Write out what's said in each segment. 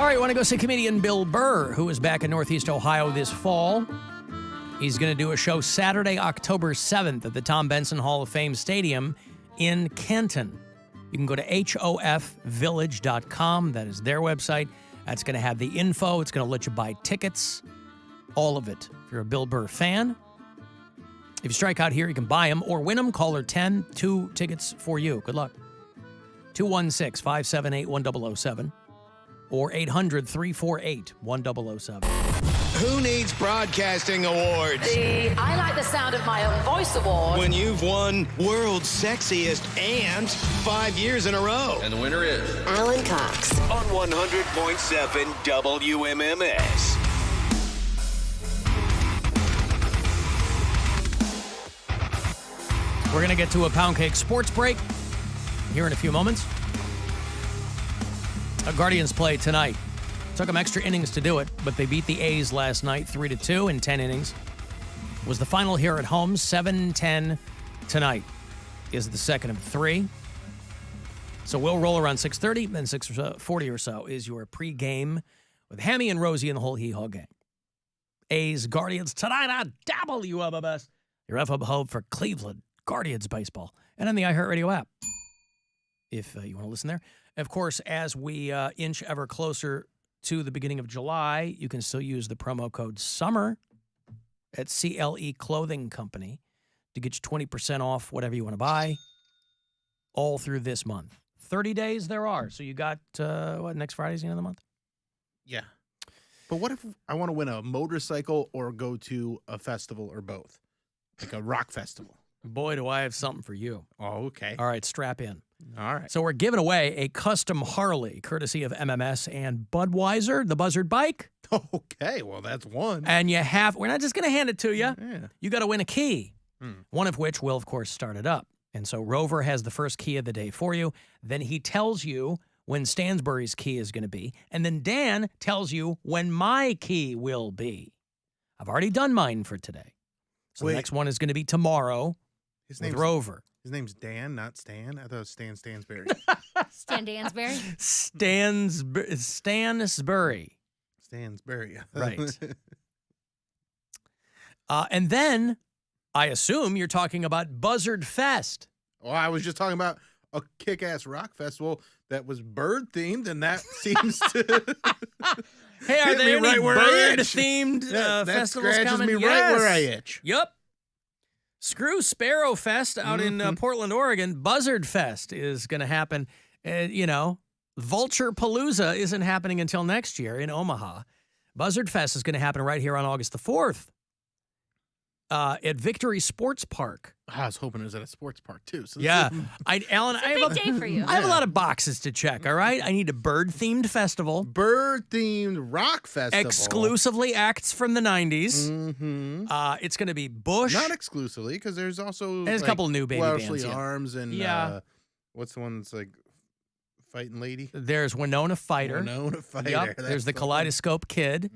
right, you want to go see comedian Bill Burr, who is back in Northeast Ohio this fall. He's going to do a show Saturday, October 7th at the Tom Benson Hall of Fame Stadium in Kenton. You can go to hofvillage.com. That is their website. That's going to have the info. It's going to let you buy tickets. All of it. If you're a Bill Burr fan, if you strike out here, you can buy them or win them. Caller 10, 2 tickets for you. Good luck. 216-578-1007 or 800-348-1007. Who needs broadcasting awards? The I Like the Sound of My Own Voice award. When you've won World's Sexiest and 5 years in a row. And the winner is Alan Cox. On 100.7 WMMS. We're going to get to a Poundcake sports break here in a few moments. Guardians play tonight. Took them extra innings to do it, but they beat the A's last night 3-2 in 10 innings. Was the final here at home, 7-10 tonight is the second of 3. So we'll roll around 6:30, then 6:40 or so is your pregame with Hammy and Rosie and the whole Hee-Haw gang. A's Guardians tonight on WMMS. Your FM home for Cleveland Guardians baseball. And on the iHeartRadio app, if you want to listen there. Of course, as we inch ever closer to the beginning of July, you can still use the promo code SUMMER at CLE Clothing Company to get you 20% off whatever you want to buy all through this month. 30 days there are. So you got, next Friday's the end of the month? Yeah. But what if I want to win a motorcycle or go to a festival or both? Like a rock festival. Boy, do I have something for you. Oh, okay. All right, strap in. All right. So we're giving away a custom Harley, courtesy of MMS and Budweiser, the Buzzard bike. Okay, well, that's one. And we're not just going to hand it to you. Yeah. You got to win a key, one of which will, of course, start it up. And so Rover has the first key of the day for you. Then he tells you when Stansbury's key is going to be. And then Dan tells you when my key will be. I've already done mine for today. So the next one is going to be tomorrow with Rover. His name's Dan, not Stan. I thought it was Stansbury. Stan Dansbury? Stansbury. Stansbury. Right. And then I assume you're talking about Buzzard Fest. Well, I was just talking about a kick-ass rock festival that was bird-themed, and that seems to Hey, are hit there me any right where I itch. bird-themed that festivals scratches coming? me right Yes. where I itch. Yep. Screw Sparrow Fest out in Portland, Oregon. Buzzard Fest is going to happen. Vulture Palooza isn't happening until next year in Omaha. Buzzard Fest is going to happen right here on August the 4th at Victory Sports Park. I was hoping it was at a sports park, too. So Yeah. Alan, It's a big day for you. I have a lot of boxes to check, all right? I need a bird-themed festival. Bird-themed rock festival. Exclusively acts from the 90s. Mm-hmm. It's going to be Bush. Not exclusively, because there's also There's a couple new baby Wellesley bands. Yeah. Arms and what's the one that's like Fighting Lady? There's Winona Fighter. Winona Fighter. Yep. There's the Kaleidoscope Kid.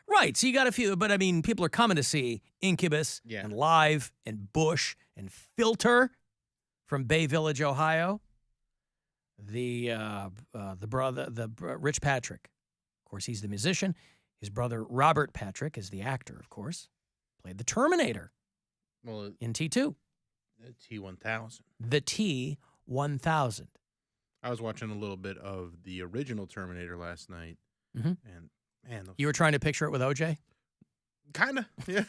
Right. So you got a few, but I mean, people are coming to see Incubus and Live and Bush and Filter from Bay Village, Ohio. The Rich Patrick, of course, he's the musician. His brother Robert Patrick is the actor, of course. Played the Terminator in T2. The T-1000. The T-1000. I was watching a little bit of the original Terminator last night, Mhm. and man, You were trying to picture it with OJ? kind of, yeah.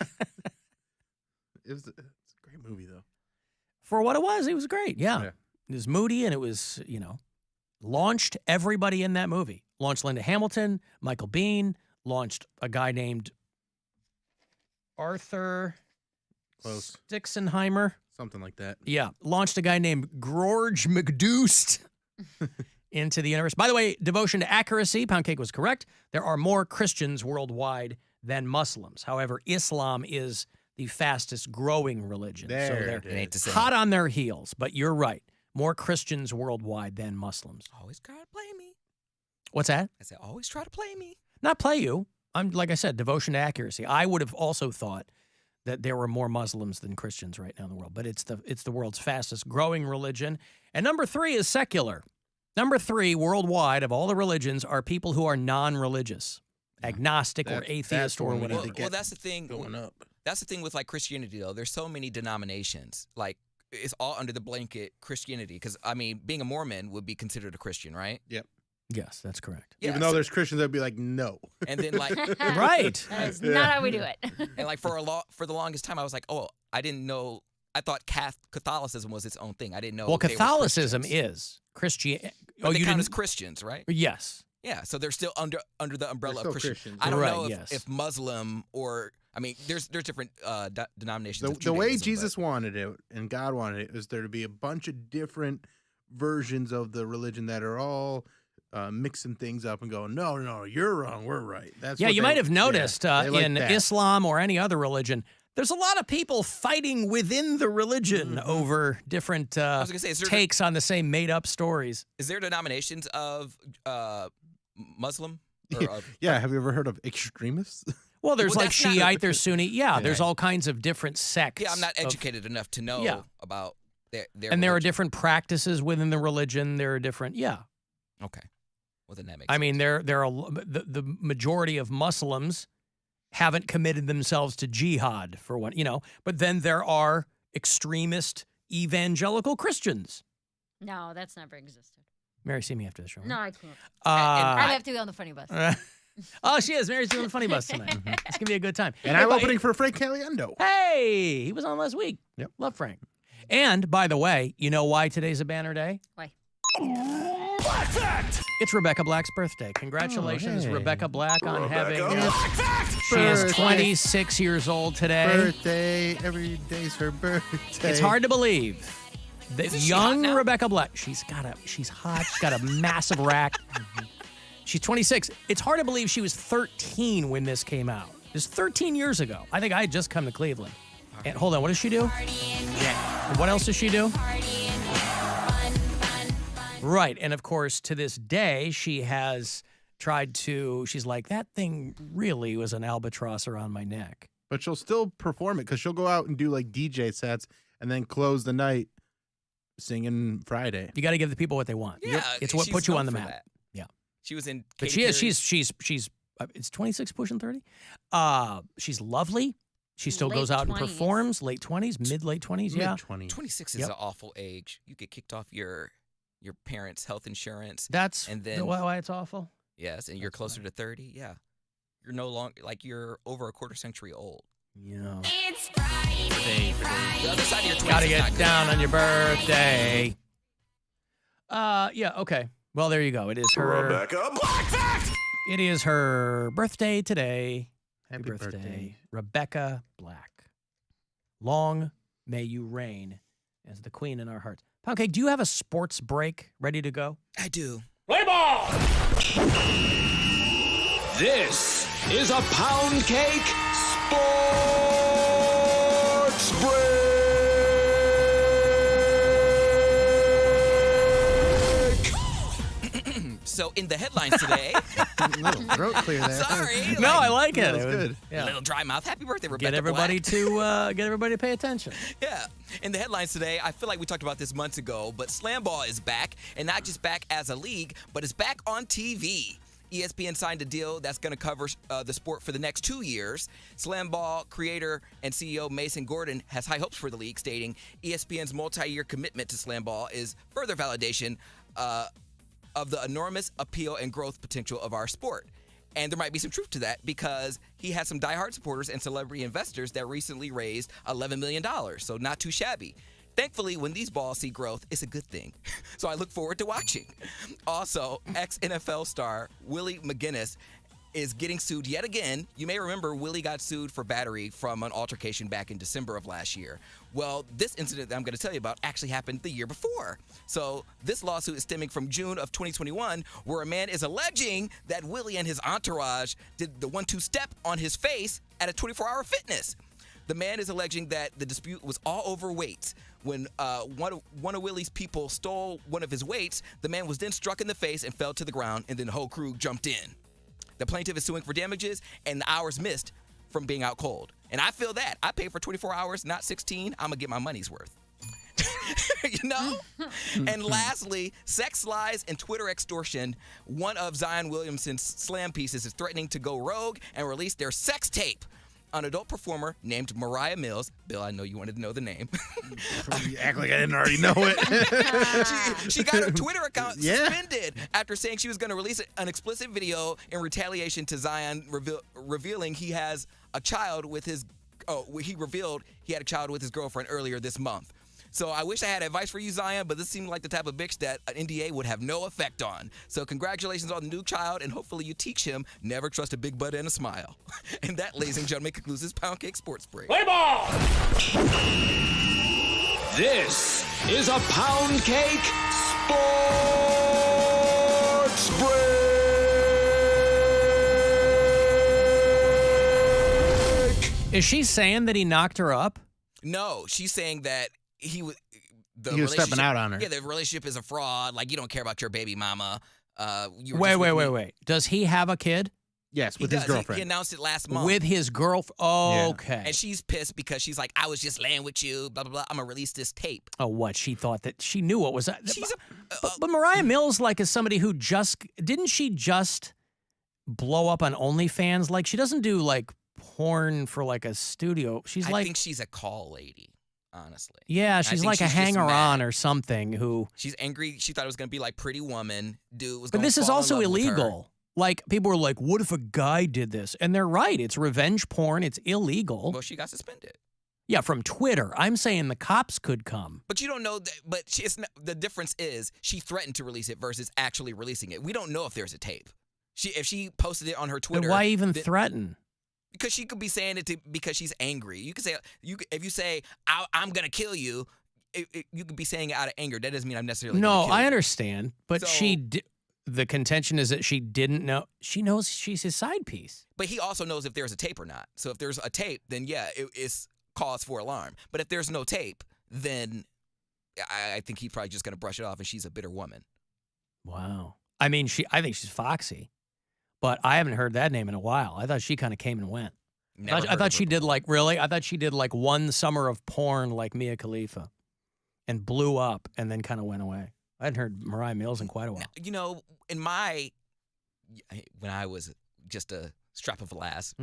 It's a great movie, though. For what it was great. Yeah. Yeah. It was moody, and it was, launched everybody in that movie. Launched Linda Hamilton, Michael Biehn, launched a guy named Arthur Close. Stixenheimer. Something like that. Yeah. Launched a guy named George McDoost into the universe. By the way, devotion to accuracy, Poundcake was correct. There are more Christians worldwide than Muslims. However, Islam is the fastest growing religion. So they're hot on their heels. But you're right. More Christians worldwide than Muslims. always try to play me. What's that? I said, always try to play me. Not play you. I'm like I said, devotion to accuracy. I would have also thought that there were more Muslims than Christians right now in the world, but it's the world's fastest growing religion. And number 3 is secular. Number 3, worldwide, of all the religions, are people who are non-religious, agnostic or atheist or whatever. Well, that's the thing. Going up. That's the thing with like Christianity, though. There's so many denominations. Like it's all under the blanket Christianity. Because I mean, being a Mormon would be considered a Christian, right? Yep. Yes, that's correct. Yeah, Even though there's Christians that'd be like, no. And then like, Right. That is not how we do it. and like for the longest time, I was like, oh, I didn't know. I thought Catholicism was its own thing. I didn't know. Well, they were Catholicism Christians. is Christian. But they you count didn't? as Christians, right? Yes. Yeah, so they're still under the umbrella They're of still Christian. Christians. I don't Right, know yes. if Muslim or I mean, there's different denominations. of The way Judaism, Jesus wanted it and God wanted it is there to be a bunch of different versions of the religion that are all mixing things up and going, no, you're wrong, we're right. That's Yeah, what you they- might have noticed yeah, they like in that. Islam or any other religion, there's a lot of people fighting within the religion over different was gonna say, is there- takes on the same made-up stories. Is there denominations of Muslim? Or of, Yeah, have you ever heard of extremists? Well, there's Well, like that's not- Shiite, there's Sunni. Yeah, there's Yeah. all kinds of different sects. yeah, I'm not of- educated enough to know Yeah. about their and there are religion. different practices within the religion. There are different, yeah. Okay, well then that makes. I sense. mean, there are the majority of Muslims haven't committed themselves to jihad for one, but then there are extremist evangelical Christians. No, that's never existed. Mary, see me after the show. No, I can't. Uh, I have to be on the funny bus. oh, she is. Mary's doing the funny bus tonight. It's gonna be a good time. And I'm opening for Frank Caliendo. Hey, he was on last week. Yep. Love Frank. And by the way, you know why today's a banner day? Why? Black Fact! It's Rebecca Black's birthday. Congratulations, hey. Rebecca Black, on having. Black Fact! She is Birthday. 26 years old today. Birthday, every day's her birthday. It's hard to believe that Isn't she hot young now? Rebecca Black. She's hot. She's got a massive rack. She's 26. It's hard to believe she was 13 when this came out. It's 13 years ago. I think I had just come to Cleveland. And hold on, what does she do? And what else does she do? Right, and of course, to this day, she has tried to. She's like, that thing really was an albatross around my neck. But she'll still perform it because she'll go out and do like DJ sets and then close the night singing Friday. You got to give the people what they want. yeah, It's what she's puts you known on the for map. that. Yeah. She was in. But Katy she is. Perry's- She's. It's 26 pushing 30. She's lovely. She still Late goes out and 20s. performs. Late 20s, late 20s. Yeah. Mid-20s. 26 is Yep. an awful age. You get kicked off your parents' health insurance. That's And then- why it's awful. Yes, and you're closer to 30. Yeah, you're no longer like you're over a quarter century old. Yeah. The other side of your 26 Gotta is not get good. down on your birthday. Yeah. Okay. Well, there you go. It is her. Rebecca Black Fact! It is her birthday today. Happy birthday. Rebecca Black. Long may you reign as the queen in our hearts. Poundcake, do you have a sports break ready to go? I do. Play ball! This is a Poundcake Sports Break! So in the headlines today, Little throat clear there. sorry, No, I like it. That was It good. Yeah. little dry mouth. Happy birthday, Rebecca. Get everybody Black. to pay attention. Yeah. In the headlines today, I feel like we talked about this months ago, but slam ball is back, and not just back as a league, but it's back on TV. ESPN signed a deal that's going to cover the sport for the next 2 years. Slam ball creator and CEO Mason Gordon has high hopes for the league, stating ESPN's multi-year commitment to slam ball is further validation of the enormous appeal and growth potential of our sport. And there might be some truth to that because he has some diehard supporters and celebrity investors that recently raised $11 million, so not too shabby. Thankfully, when these balls see growth, it's a good thing. So I look forward to watching. Also, ex-NFL star Willie McGinnis is getting sued yet again. You may remember Willie got sued for battery from an altercation back in December of last year. Well, this incident that I'm going to tell you about actually happened the year before. So this lawsuit is stemming from June of 2021, where a man is alleging that Willie and his entourage did the 1-2 step on his face at a 24-hour fitness. The man is alleging that the dispute was all over weights. When one of Willie's people stole one of his weights, the man was then struck in the face and fell to the ground, and then the whole crew jumped in. The plaintiff is suing for damages and the hours missed from being out cold. And I feel that. I paid for 24 hours, not 16. I'm going to get my money's worth. you know? And lastly, sex lies and Twitter extortion. One of Zion Williamson's slam pieces is threatening to go rogue and release their sex tape. An adult performer named Mariah Mills. Bill, I know you wanted to know the name. You act like I didn't already know it. she got her Twitter account suspended after saying she was going to release an explicit video in retaliation to Zion revealing he has a child with his. He revealed he had a child with his girlfriend earlier this month. So I wish I had advice for you, Zion, but this seemed like the type of bitch that an NDA would have no effect on. So congratulations on the new child, and hopefully you teach him never trust a big butt and a smile. And that, ladies and gentlemen, concludes this Poundcake Sports Break. Play ball! This is a Poundcake Sports Break! Is she saying that he knocked her up? No, she's saying that he was stepping out on her. Yeah, the relationship is a fraud. Like, you don't care about your baby mama. Wait. Does he have a kid? Yes, with his girlfriend. He announced it last month. With his girlfriend? Oh, okay. And she's pissed because she's like, I was just laying with you, blah, blah, blah. I'm going to release this tape. Oh, what? She thought that she knew what was that? She's but Mariah Mills, like, is somebody who didn't she just blow up on OnlyFans? Like, she doesn't do, like, porn for, like, a studio. I think she's a call lady. Honestly. Yeah, she's like a hanger-on or something who... She's angry. She thought it was going to be like Pretty Woman. Dude was But gonna this is fall in also love with her. illegal. Like, people were like, what if a guy did this? And they're right. It's revenge porn. It's illegal. Well, she got suspended. Yeah, from Twitter. I'm saying the cops could come. But you don't know that. But the difference is she threatened to release it versus actually releasing it. We don't know if there's a tape. If she posted it on her Twitter... Then why even threaten? Because she could be saying it because she's angry. You could say if you say I'm gonna kill you, you could be saying it out of anger. That doesn't mean I'm necessarily. No, gonna kill I you. understand, but the contention is that she didn't know. She knows she's his side piece. But he also knows if there's a tape or not. So if there's a tape, then yeah, it's cause for alarm. But if there's no tape, then I think he's probably just gonna brush it off, and she's a bitter woman. Wow. I mean, I think she's foxy. But I haven't heard that name in a while. I thought she kind of came and went. I thought she did really? I thought she did like one summer of porn like Mia Khalifa and blew up and then kind of went away. I hadn't heard Mariah Mills in quite a while. Now, you know, when I was just a strap of a lass,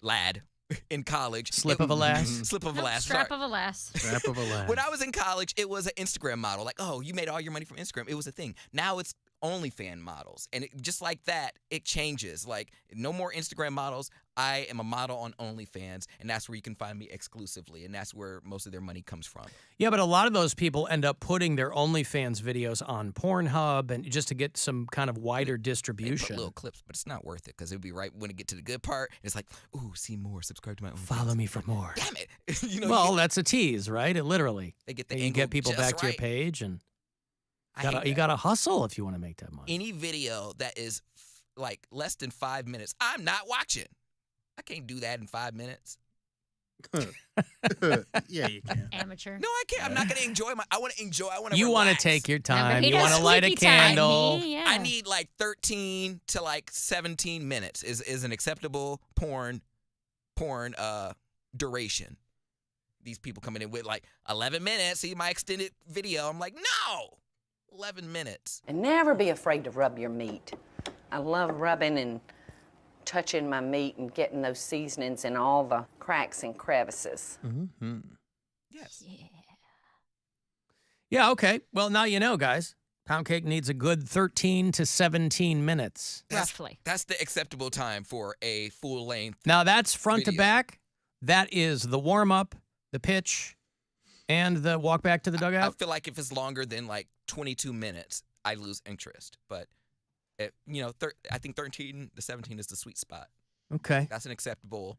lad in college. Slip of a lass? Slip of a lass. Strap of a lass. Strap of a lass. When I was in college, it was an Instagram model. Like, oh, you made all your money from Instagram. It was a thing. Now it's OnlyFans models. And just like that, it changes. Like, no more Instagram models. I am a model on OnlyFans, and that's where you can find me exclusively, and that's where most of their money comes from. Yeah, but a lot of those people end up putting their OnlyFans videos on Pornhub and just to get some kind of wider They distribution. put little clips, but it's not worth it because it'll be right when it get to the good part. It's like, ooh, see more. Subscribe to my OnlyFans. Follow me for more. Damn it. You know, Well, that's a tease, right? It literally. they get the You angle get people just back to your right. page, and I hate you that. got to hustle if you want to make that money. Any video that is like less than 5 minutes, I'm not watching. I can't do that in 5 minutes. Yeah, you can. Amateur. No, I can't. I'm not going to enjoy I want to enjoy. I want to You want to relax. take your time. He You does want to light a sleepy time. candle. Yeah. I need like 13 to like 17 minutes is an acceptable porn duration. These people coming in with like 11 minutes. See my extended video. I'm like, no, 11 minutes. And never be afraid to rub your meat. I love rubbing and touching my meat and getting those seasonings in all the cracks and crevices. Yes. Yeah, okay. Well, now you know, guys. Poundcake needs a good 13 to 17 minutes. Roughly. That's the acceptable time for a full length. Now, that's front to Video. back. That is the warm-up, the pitch, and the walk back to the I dugout. feel like if it's longer than like 22 minutes, I lose interest. But, I think 13 to 17 is the sweet spot. Okay. That's an acceptable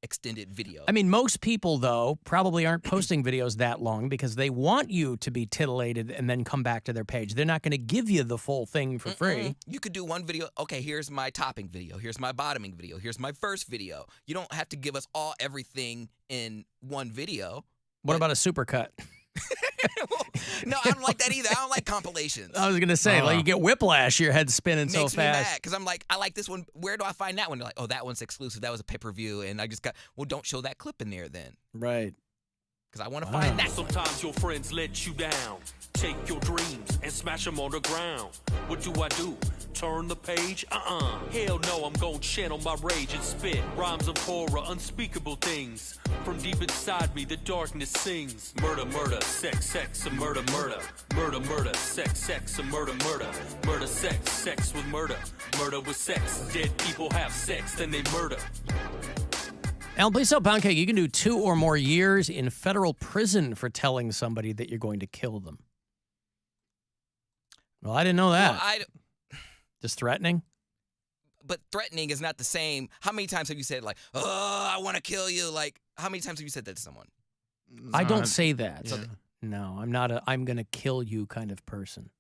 extended video. I mean, most people, though, probably aren't posting videos that long because they want you to be titillated and then come back to their page. They're not going to give you the full thing for free. You could do one video. Okay, here's my topping video. Here's my bottoming video. Here's my first video. You don't have to give us everything in one video. What about a supercut? No, I don't like that either. I don't like compilations. I was going to say, like, you get whiplash, your head's spinning so Makes me mad fast. because I'm like, I like this one. Where do I find that one? They're like, oh, that one's exclusive. That was a pay-per-view. And I just got, well, don't show that clip in there then. Right. because I want to find that. Sometimes your friends let you down. Take your dreams and smash them on the ground. What do? Turn the page? Hell no, I'm gon' channel my rage and spit rhymes of horror, unspeakable things. From deep inside me, the darkness sings. Murder, murder, sex, sex, and murder, murder. Murder, murder, sex, sex, and murder, murder. Murder, sex, sex with murder. Murder with sex. Dead people have sex, then they murder. Alan, please tell Poundcake you can do 2 or more years in federal prison for telling somebody that you're going to kill them. Well, I didn't know that. Well, Just threatening? But threatening is not the same. How many times have you said, like, oh, I want to kill you? Like, how many times have you said that to someone? I don't say that. Yeah. No, I'm not I'm going to kill you kind of person.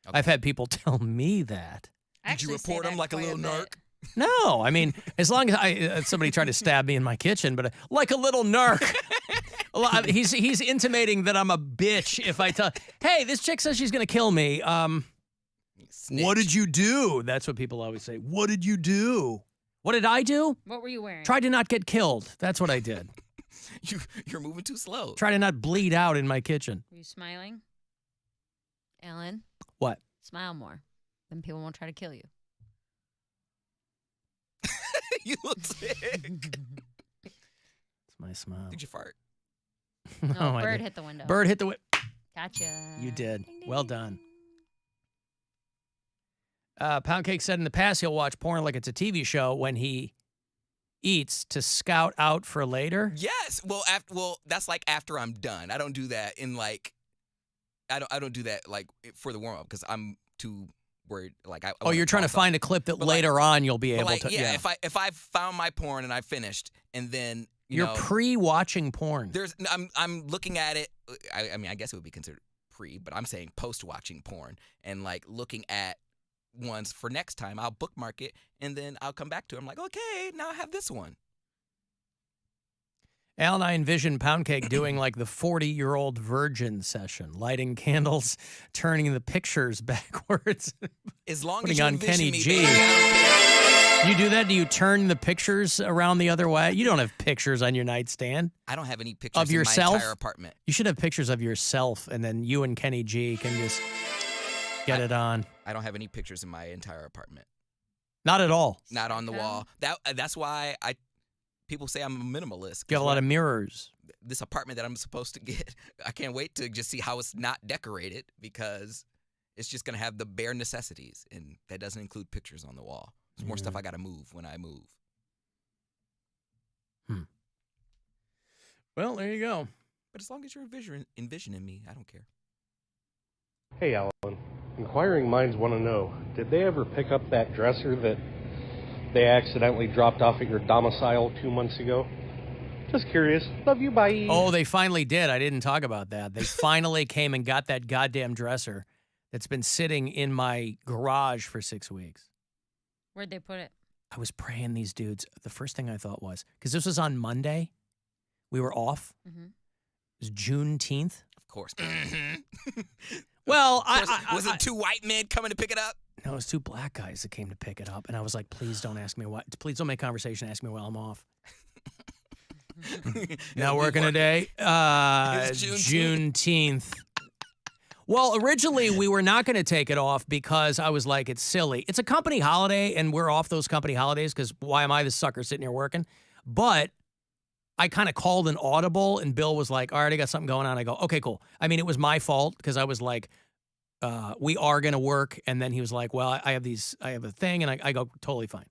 Okay. I've had people tell me that. Did you report him like a little narc? No, I mean, as long as somebody tried to stab me in my kitchen, but like a little narc. He's intimating that I'm a bitch if I tell, hey, this chick says she's going to kill me. Snitch. What did you do? That's what people always say. What did you do? What did I do? What were you wearing? Tried to not get killed. That's what I did. You're moving too slow. Try to not bleed out in my kitchen. Were you smiling? Alan? What? Smile more. Then people won't try to kill you. You look sick. It's my smile. Did you fart? No, I bird didn't. hit the window. Bird hit the window. Gotcha. You did. Ding, ding, Well ding, done. ding. Poundcake said in the past he'll watch porn like it's a TV show when he eats to scout out for later. Yes. Well, that's like after I'm done. I don't do that in like. I don't do that like for the warm up because I'm too worried. Like I You're trying to find a clip that later on you'll be able to. Yeah. If I found my porn and I finished and then You're pre-watching porn. I'm looking at it. I mean, I guess it would be considered pre, but I'm saying post-watching porn and like looking at ones for next time. I'll bookmark it and then I'll come back to it. I'm like, okay, now I have this one. Al and I envision Poundcake doing like the 40-year-old virgin session, lighting candles, turning the pictures backwards. As long putting as you on envision Kenny me, G. baby, I You do that? Do you turn the pictures around the other way? You don't have pictures on your nightstand. I don't have any pictures of yourself? in my entire apartment. You should have pictures of yourself, and then you and Kenny G can just get it on. I don't have any pictures in my entire apartment. Not at all. Not on the wall. That's why people say I'm a minimalist. You have a lot of mirrors. This apartment that I'm supposed to get, I can't wait to just see how it's not decorated because it's just going to have the bare necessities, and that doesn't include pictures on the wall. There's more stuff I got to move when I move. Well, there you go. But as long as you're envisioning me, I don't care. Hey, Alan. Inquiring minds want to know, did they ever pick up that dresser that they accidentally dropped off at your domicile 2 months ago? Just curious. Love you, bye. Oh, they finally did. I didn't talk about that. They finally came and got that goddamn dresser that's been sitting in my garage for 6 weeks. Where'd they put it? I was praying these dudes. The first thing I thought was, because this was on Monday, we were off. Mm-hmm. It was Juneteenth. Of course. Well, was it two white men coming to pick it up? No, it was two black guys that came to pick it up. And I was like, please don't ask me why. Please don't make conversation. Ask me while I'm off. Not working today. Juneteenth. Well, originally we were not going to take it off because I was like, it's silly. It's a company holiday, and we're off those company holidays because why am I the sucker sitting here working? But I kind of called an audible, and Bill was like, all right, I got something going on. I go, okay, cool. I mean, it was my fault because I was like, we are going to work. And then he was like, well, I have a thing. And I go, totally fine.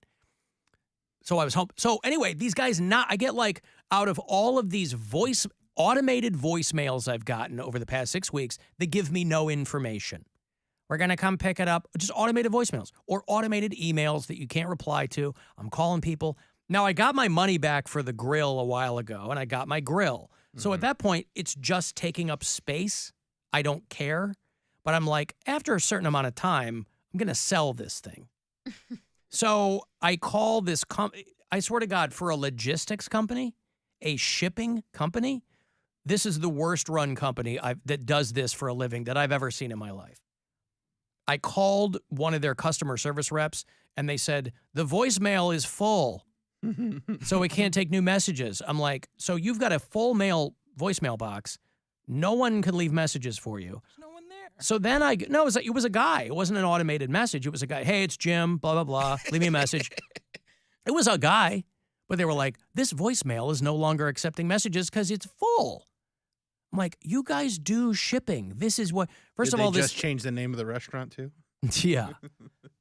So I was home. So anyway, these guys I get like out of all of these automated voicemails I've gotten over the past 6 weeks, they give me no information. We're going to come pick it up. Just automated voicemails or automated emails that you can't reply to. I'm calling people. Now, I got my money back for the grill a while ago, and I got my grill. So at that point, it's just taking up space. I don't care. But I'm like, after a certain amount of time, I'm going to sell this thing. So I call this I swear to God, for a logistics company, a shipping company, this is the worst run company that does this for a living that I've ever seen in my life. I called one of their customer service reps, and they said, the voicemail is full. So we can't take new messages. I'm like, so you've got a full voicemail box. No one could leave messages for you. There's no one there. So then it was a guy. It wasn't an automated message. It was a guy. Hey, it's Jim, blah, blah, blah. Leave me a message. It was a guy, but they were like, this voicemail is no longer accepting messages because it's full. I'm like, you guys do shipping. This is what, first Did of all, they this. just change the name of the restaurant too? Yeah.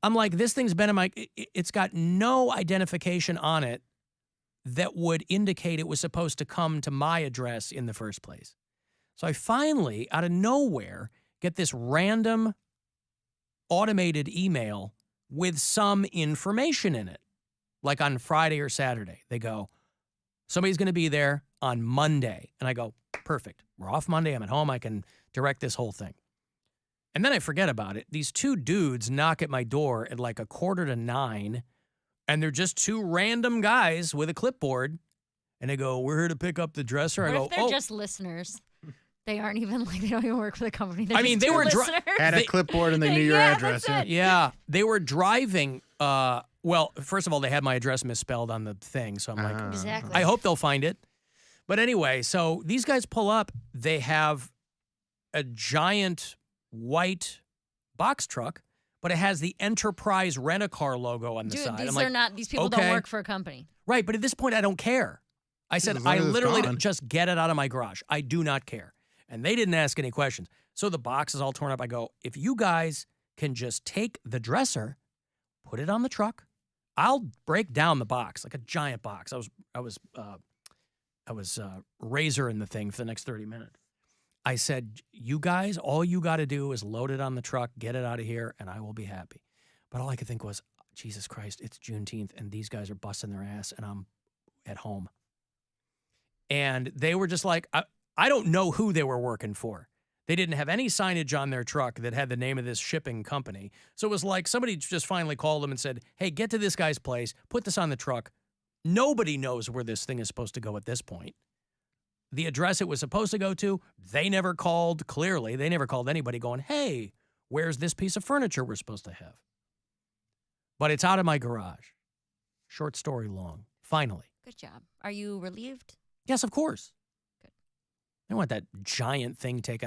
I'm like, this thing's been in my, it's got no identification on it that would indicate it was supposed to come to my address in the first place. So I finally, out of nowhere, get this random automated email with some information in it. Like on Friday or Saturday, they go, somebody's going to be there on Monday. And I go, perfect. We're off Monday. I'm at home. I can direct this whole thing. And then I forget about it. These two dudes knock at my door at like 8:45, and they're just two random guys with a clipboard. And they go, we're here to pick up the dresser. What I go, if they're just listeners? They aren't even like, they don't even work for the company. They're I mean, just they two were listeners. Had a clipboard and they knew your Yeah, address. that's it. Yeah, they were driving. Well, first of all, they had my address misspelled on the thing. So I'm like, Exactly. I hope they'll find it. But anyway, so these guys pull up. They have a giant white box truck, but it has the Enterprise Rent-A-Car logo on the Dude, side. these I'm like, are not, these people okay. don't work for a company. Right, but at this point, I don't care. I said, As long I as it's literally gone. just get it out of my garage. I do not care. And they didn't ask any questions. So the box is all torn up. I go, if you guys can just take the dresser, put it on the truck, I'll break down the box, like a giant box. I was razoring the thing for the next 30 minutes. I said, you guys, all you got to do is load it on the truck, get it out of here, and I will be happy. But all I could think was, Jesus Christ, it's Juneteenth, and these guys are busting their ass, and I'm at home. And they were just like, I don't know who they were working for. They didn't have any signage on their truck that had the name of this shipping company. So it was like somebody just finally called them and said, hey, get to this guy's place, put this on the truck. Nobody knows where this thing is supposed to go at this point. The address it was supposed to go to, they never called, clearly. They never called anybody going, hey, where's this piece of furniture we're supposed to have? But it's out of my garage. Short story long. Finally. Good job. Are you relieved? Yes, of course. Good. I don't want that giant thing taken up.